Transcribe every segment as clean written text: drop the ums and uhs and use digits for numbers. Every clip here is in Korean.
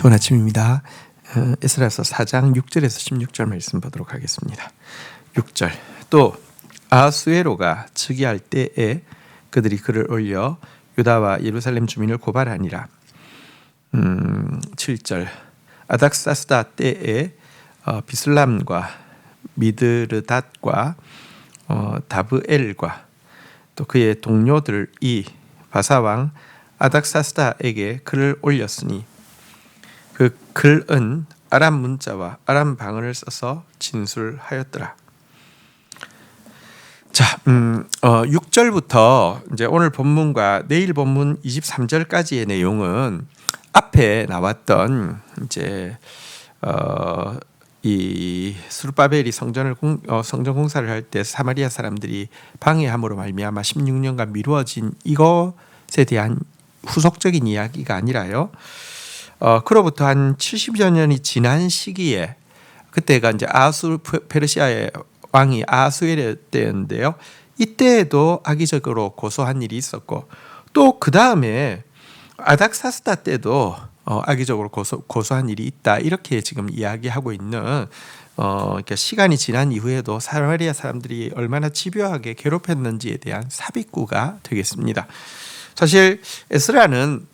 좋은 아침입니다. 에스라서 4장 6절에서 16절 말씀 보도록 하겠습니다. 6절 또 아하수에로가 즉위할 때에 그들이 글을 올려 유다와 예루살렘 주민을 고발하니라. 7절 아닥사스다 때에 비슬람과 미드르닷과 다브엘과 또 그의 동료들이 바사왕 아닥사스다에게 글을 올렸으니 그 글은 아람 문자와 아람 방언을 써서 진술하였더라. 자, 6절부터 이제 오늘 본문과 내일 본문 23절까지의 내용은 앞에 나왔던 이제 이 스룹바벨이 성전 공사를 할 때 사마리아 사람들이 방해함으로 말미암아 16년간 미루어진 이것에 대한 후속적인 이야기가 아니라요. 그로부터 한 70여 년이 지난 시기에 그때가 이제 페르시아의 왕이 아하수에르 때였는데요. 이때에도 악의적으로 고소한 일이 있었고 또 그 다음에 아닥사스다 때도 악의적으로 고소한 일이 있다. 이렇게 지금 이야기하고 있는 그러니까 시간이 지난 이후에도 사마리아 사람들이 얼마나 집요하게 괴롭혔는지에 대한 삽입구가 되겠습니다. 사실 에스라는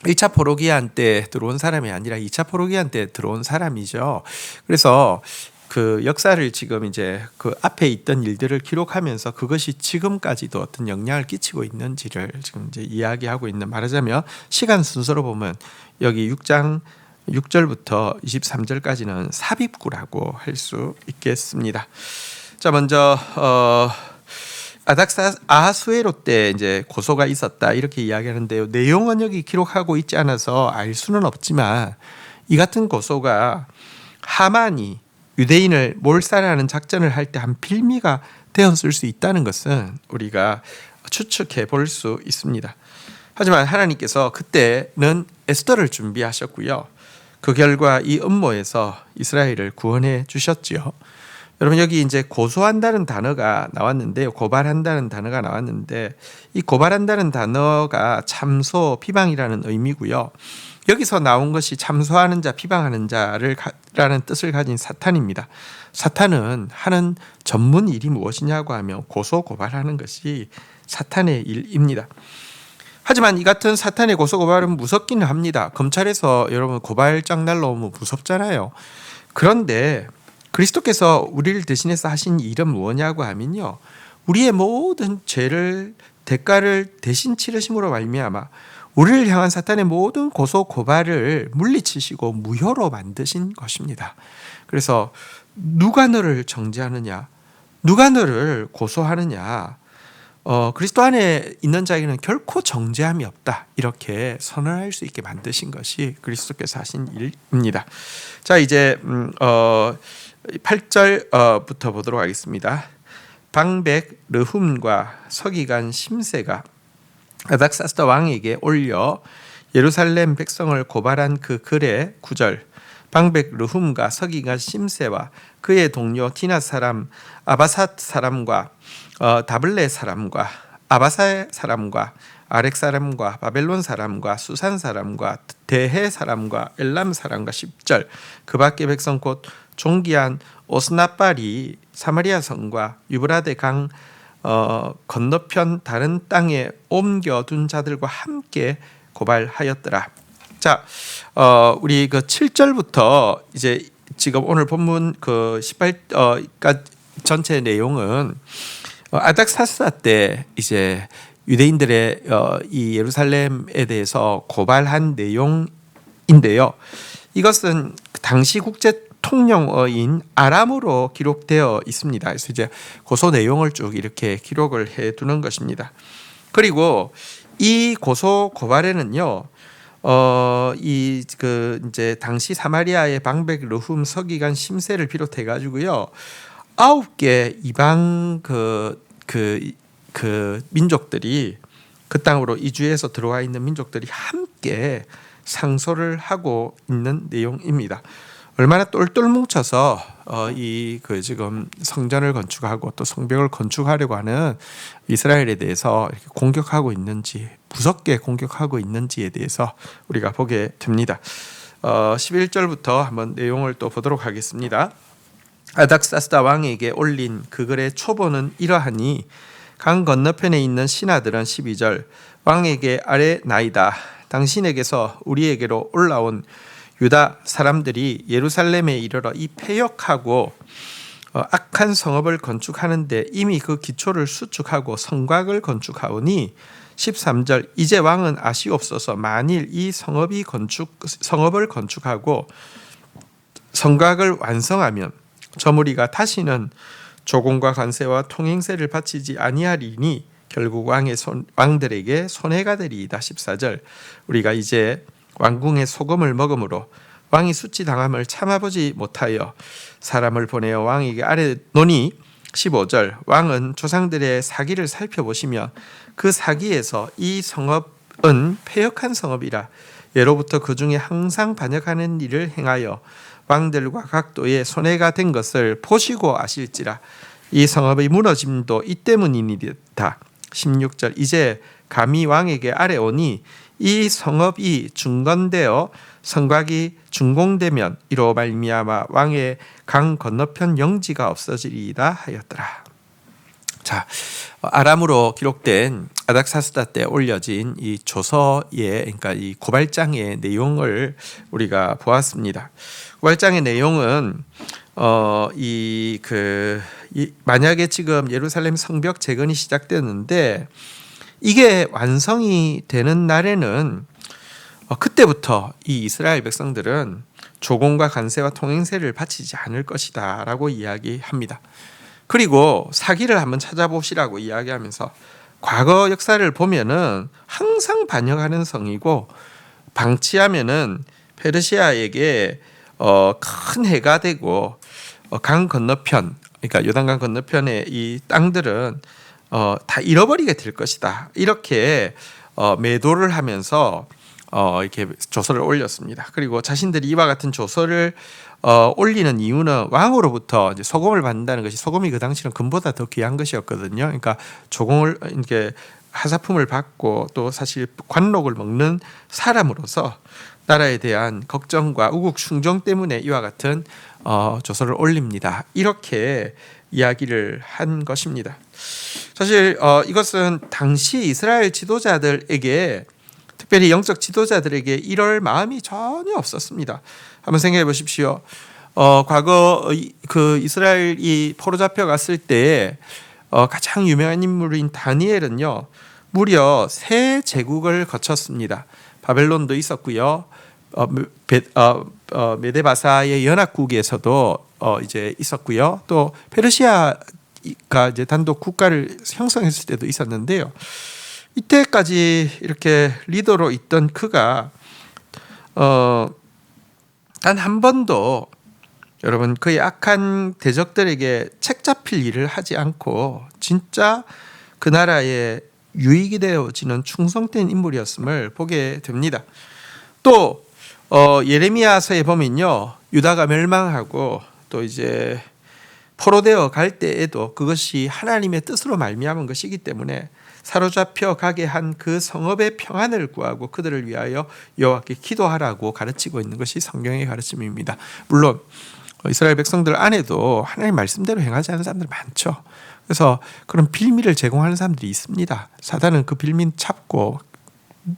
1차 포로기한 때 들어온 사람이 아니라 2차 포로기한 때 들어온 사람이죠. 그래서 그 역사를 지금 이제 그 앞에 있던 일들을 기록하면서 그것이 지금까지도 어떤 영향을 끼치고 있는지를 지금 이제 이야기하고 있는, 말하자면 시간 순서로 보면 여기 6장 6절부터 23절까지는 삽입구라고 할 수 있겠습니다. 자, 먼저 아하수에로 때 이제 고소가 있었다 이렇게 이야기하는데요. 내용은 여기 기록하고 있지 않아서 알 수는 없지만 이 같은 고소가 하만이 유대인을 몰살하는 작전을 할 때 한 빌미가 되었을 수 있다는 것은 우리가 추측해 볼 수 있습니다. 하지만 하나님께서 그때는 에스더를 준비하셨고요. 그 결과 이 음모에서 이스라엘을 구원해 주셨지요. 여러분, 여기 이제 고소한다는 단어가 나왔는데요. 고발한다는 단어가 나왔는데 이 고발한다는 단어가 참소, 비방이라는 의미고요. 여기서 나온 것이 참소하는 자, 비방하는 자라는 뜻을 가진 사탄입니다. 사탄은 하는 전문 일이 무엇이냐고 하면 고소, 고발하는 것이 사탄의 일입니다. 하지만 이 같은 사탄의 고소, 고발은 무섭기는 합니다. 검찰에서 여러분 고발장 날라오면 무섭잖아요. 그런데 그리스도께서 우리를 대신해서 하신 일은 무엇냐고 하면요, 우리의 모든 죄를 대가를 대신 치르심으로 말미암아 우리를 향한 사탄의 모든 고소 고발을 물리치시고 무효로 만드신 것입니다. 그래서 누가 너를 정죄하느냐, 누가 너를 고소하느냐, 그리스도 안에 있는 자에게는 결코 정죄함이 없다, 이렇게 선언할 수 있게 만드신 것이 그리스도께서 하신 일입니다. 자, 이제 8절부터 보도록 하겠습니다. 방백 르훔과 서기관 심세가 아닥사스다 왕에게 올려 예루살렘 백성을 고발한 그 글의 9절 방백 르훔과 서기관 심세와 그의 동료 디나 사람 아바삿 사람과 다블레 사람과 아바사 사람과 아렉 사람과 바벨론 사람과 수산 사람과 대해 사람과 엘람 사람과 10절 그 밖의 백성 곧 종기한 오스나발이 사마리아 성과 유브라데 강 건너편 다른 땅에 옮겨둔 자들과 함께 고발하였더라. 자, 우리 그 7절부터 이제 지금 오늘 본문 그 18까지 전체 내용은 아닥사스다 때 이제 유대인들의 이 예루살렘에 대해서 고발한 내용인데요. 이것은 당시 국제 통용어인 아람어로 기록되어 있습니다. 그래서 이제 고소 내용을 쭉 이렇게 기록을 해 두는 것입니다. 그리고 이 고소 고발에는요, 이제 당시 사마리아의 방백 르훔 서기관 심세를 비롯해 가지고요 9개 이방 그 민족들이 그 땅으로 이주해서 들어와 있는 민족들이 함께 상소를 하고 있는 내용입니다. 얼마나 똘똘 뭉쳐서 이 지금 성전을 건축하고 또 성벽을 건축하려고 하는 이스라엘에 대해서 이렇게 공격하고 있는지, 무섭게 공격하고 있는지에 대해서 우리가 보게 됩니다. 11절부터 한번 내용을 또 보도록 하겠습니다. 아닥사스다 왕에게 올린 그 글의 초본은 이러하니 강 건너편에 있는 신하들은 12절 왕에게 아뢰나이다. 당신에게서 우리에게로 올라온 유다 사람들이 예루살렘에 이르러 이 패역하고 악한 성읍을 건축하는데 이미 그 기초를 수축하고 성곽을 건축하오니 13절 이제 왕은 아시옵소서. 만일 이 성읍을 건축하고 성곽을 완성하면 저 무리가 다시는 조공과 관세와 통행세를 바치지 아니하리니 결국 왕들에게 손해가 되리이다. 14절 우리가 이제 왕궁의 소금을 먹음으로 왕이 수치당함을 참아보지 못하여 사람을 보내어 왕에게 아뢰노니 15절 왕은 조상들의 사기를 살펴보시며 그 사기에서 이 성읍은 패역한 성읍이라 예로부터 그 중에 항상 반역하는 일을 행하여 왕들과 각도에 손해가 된 것을 보시고 아실지라 이 성읍의 무너짐도 이 때문이니이다. 16절 이제 감히 왕에게 아뢰오니 이 성읍이 중건되어 성곽이 준공되면 이로 말미암아 왕의 강 건너편 영지가 없어지리이다 하였더라. 자, 아람으로 기록된 아닥사스다 때 올려진 이 조서의 그러니까 이 고발장의 내용을 우리가 보았습니다. 고발장의 내용은 만약에 지금 예루살렘 성벽 재건이 시작되었는데 이게 완성이 되는 날에는 그때부터 이 이스라엘 백성들은 조공과 관세와 통행세를 바치지 않을 것이다 라고 이야기합니다. 그리고 사기를 한번 찾아보시라고 이야기하면서 과거 역사를 보면은 항상 반역하는 성이고 방치하면은 페르시아에게 큰 해가 되고 강 건너편 그러니까 요단강 건너편의 이 땅들은 다 잃어버리게 될 것이다. 이렇게 매도를 하면서 이렇게 조서를 올렸습니다. 그리고 자신들이 이와 같은 조서를 올리는 이유는 왕으로부터 이제 소금을 받는다는 것이 소금이 그 당시는 금보다 더 귀한 것이었거든요. 그러니까 조공을 이렇게 하사품을 받고 또 사실 관록을 먹는 사람으로서 나라에 대한 걱정과 우국 충정 때문에 이와 같은 조서를 올립니다. 이렇게 이야기를 한 것입니다. 사실 이것은 당시 이스라엘 지도자들에게 특별히 영적 지도자들에게 이럴 마음이 전혀 없었습니다. 한번 생각해 보십시오. 과거 그 이스라엘이 포로 잡혀갔을 때 가장 유명한 인물인 다니엘은요 무려 3제국을 거쳤습니다. 바벨론도 있었고요. 메데바사의 연합국에서도 이제 있었고요. 또 페르시아가 이제 단독 국가를 형성했을 때도 있었는데요. 이때까지 이렇게 리더로 있던 그가 단 한 번도 여러분 그의 악한 대적들에게 책 잡힐 일을 하지 않고 진짜 그 나라의 유익이 되어지는 충성된 인물이었음을 보게 됩니다. 또 예레미야서에 보면요 유다가 멸망하고 또 이제 포로되어 갈 때에도 그것이 하나님의 뜻으로 말미암은 것이기 때문에 사로잡혀 가게 한 그 성읍의 평안을 구하고 그들을 위하여 여호와께 기도하라고 가르치고 있는 것이 성경의 가르침입니다. 물론 이스라엘 백성들 안에도 하나님 말씀대로 행하지 않는 사람들 많죠. 그래서 그런 빌미를 제공하는 사람들이 있습니다. 사단은 그 빌미 잡고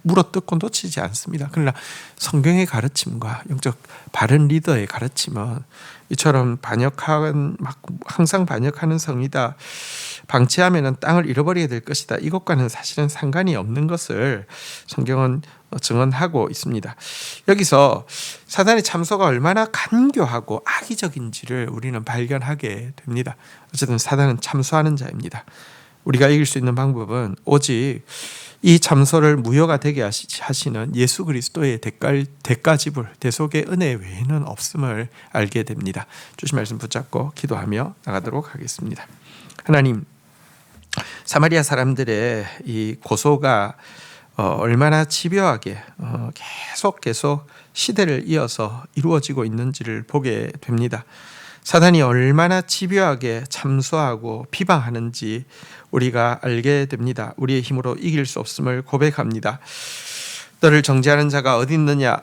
물어뜯고 놓치지 않습니다. 그러나 성경의 가르침과 영적 바른 리더의 가르침은 이처럼 항상 반역하는 성이다. 방치하면 땅을 잃어버리게 될 것이다. 이것과는 사실은 상관이 없는 것을 성경은 증언하고 있습니다. 여기서 사단의 참소가 얼마나 간교하고 악의적인지를 우리는 발견하게 됩니다. 어쨌든 사단은 참소하는 자입니다. 우리가 이길 수 있는 방법은 오직 이 참소를 무효가 되게 하시는 예수 그리스도의 대가지불 대속의 은혜 외에는 없음을 알게 됩니다. 주신 말씀 붙잡고 기도하며 나가도록 하겠습니다. 하나님, 사마리아 사람들의 이 고소가 얼마나 집요하게 계속 시대를 이어서 이루어지고 있는지를 보게 됩니다. 사단이 얼마나 집요하게 참소하고 비방하는지 우리가 알게 됩니다. 우리의 힘으로 이길 수 없음을 고백합니다. 너를 정죄하는 자가 어디 있느냐?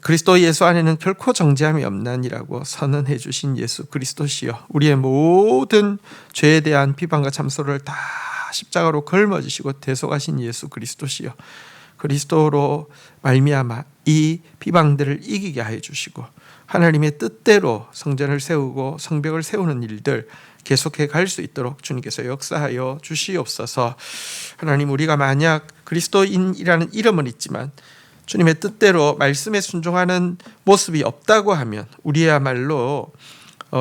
그리스도 예수 안에는 결코 정죄함이 없나니라고 선언해 주신 예수 그리스도시여, 우리의 모든 죄에 대한 비방과 참소를 다 십자가로 걸머지시고 대속하신 예수 그리스도시여, 그리스도로 말미암아 이 비방들을 이기게 해 주시고 하나님의 뜻대로 성전을 세우고 성벽을 세우는 일들 계속해 갈 수 있도록 주님께서 역사하여 주시옵소서. 하나님, 우리가 만약 그리스도인이라는 이름은 있지만 주님의 뜻대로 말씀에 순종하는 모습이 없다고 하면 우리야말로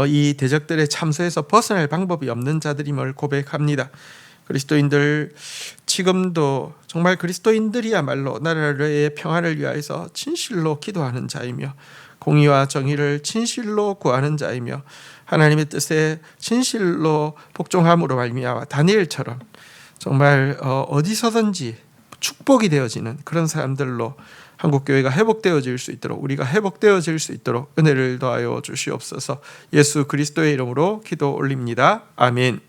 이 대적들의 참소에서 벗어날 방법이 없는 자들임을 고백합니다. 그리스도인들, 지금도 정말 그리스도인들이야말로 나라의 평안을 위하여서 진실로 기도하는 자이며 공의와 정의를 진실로 구하는 자이며 하나님의 뜻에 진실로 복종함으로 말미암아 다니엘처럼 정말 어디서든지 축복이 되어지는 그런 사람들로 한국교회가 회복되어질 수 있도록, 우리가 회복되어질 수 있도록 은혜를 더하여 주시옵소서. 예수 그리스도의 이름으로 기도 올립니다. 아멘.